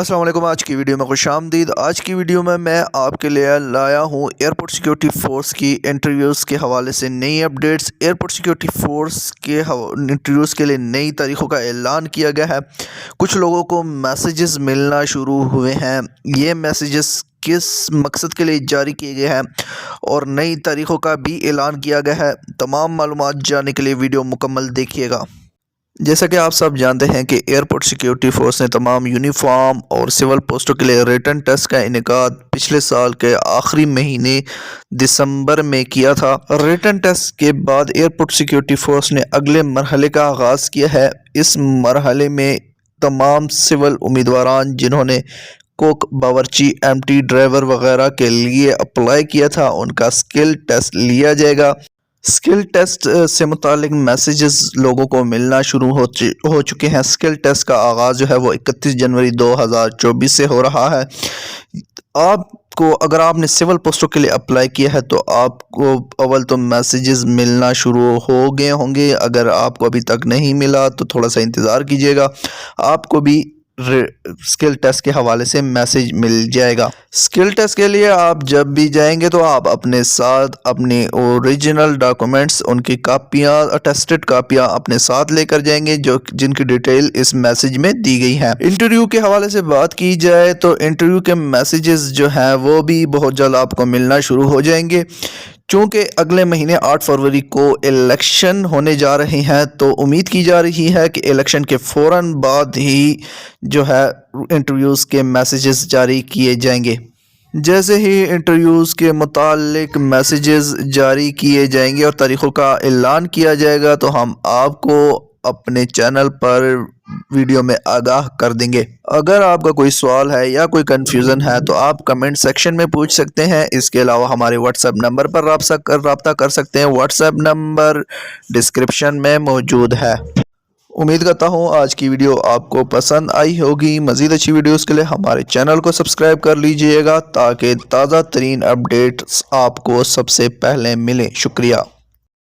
अस्सलाम वालेकुम। आज की वीडियो में खुश आमदीद। आज की वीडियो में मैं आपके लिए लाया हूँ एयरपोर्ट सिक्योरिटी फोर्स की इंटरव्यूज़ के हवाले से नई अपडेट्स। एयरपोर्ट सिक्योरिटी फोर्स के इंटरव्यूज़ के लिए नई तारीख़ों का ऐलान किया गया है। कुछ लोगों को मैसेजेस मिलना शुरू हुए हैं। ये मैसेजेस किस मकसद के लिए जारी किए गए हैं और नई तारीख़ों का भी ऐलान किया गया है। तमाम मालूमात जानने के लिए वीडियो मुकम्मल देखिएगा। जैसा कि आप सब जानते हैं कि एयरपोर्ट सिक्योरिटी फोर्स ने तमाम यूनिफॉर्म और सिविल पोस्टों के लिए रिटन टेस्ट का इनेकाद पिछले साल के आखिरी महीने दिसंबर में किया था। रिटन टेस्ट के बाद एयरपोर्ट सिक्योरिटी फोर्स ने अगले मरहले का आगाज़ किया है। इस मरहले में तमाम सिविल उम्मीदवारान जिन्होंने कुक, बावर्ची, एमटी, ड्राइवर वगैरह के लिए अप्लाई किया था, उनका स्किल टेस्ट लिया जाएगा। स्किल टेस्ट से मुतालिक मैसेजेस लोगों को मिलना शुरू हो चुके हैं। स्किल टेस्ट का आगाज़ जो है वो 31 जनवरी 2024 से हो रहा है। आपको अगर आपने सिविल पोस्टों के लिए अप्लाई किया है तो आपको अव्वल तो मैसेजेस मिलना शुरू हो गए होंगे। अगर आपको अभी तक नहीं मिला तो थोड़ा सा इंतज़ार कीजिएगा, आपको भी स्किल टेस्ट के हवाले से मैसेज मिल जाएगा। स्किल टेस्ट के लिए आप जब भी जाएंगे तो आप अपने साथ अपने ओरिजिनल डॉक्यूमेंट्स, उनकी कापियां, अटेस्टेड कापियां अपने साथ लेकर जाएंगे जिनकी डिटेल इस मैसेज में दी गई है। इंटरव्यू के हवाले से बात की जाए तो इंटरव्यू के मैसेजेस जो हैं वो भी बहुत जल्द आपको मिलना शुरू हो जाएंगे। चूँकि अगले महीने 8 फरवरी को इलेक्शन होने जा रहे हैं तो उम्मीद की जा रही है कि इलेक्शन के फ़ौरन बाद ही जो है इंटरव्यूज़ के मैसेजेस जारी किए जाएंगे। जैसे ही इंटरव्यूज़ के मुतालिक मैसेजेस जारी किए जाएंगे और तारीख़ों का ऐलान किया जाएगा तो हम आपको अपने चैनल पर वीडियो में आगाह कर देंगे। अगर आपका कोई सवाल है या कोई कन्फ्यूज़न है तो आप कमेंट सेक्शन में पूछ सकते हैं। इसके अलावा हमारे व्हाट्सएप नंबर पर रब्ता कर सकते हैं। व्हाट्सएप नंबर डिस्क्रिप्शन में मौजूद है। उम्मीद करता हूँ आज की वीडियो आपको पसंद आई होगी। मज़ीद अच्छी वीडियोस के लिए हमारे चैनल को सब्सक्राइब कर लीजिएगा ताकि ताज़ा तरीन अपडेट्स आपको सबसे पहले मिलें। शुक्रिया।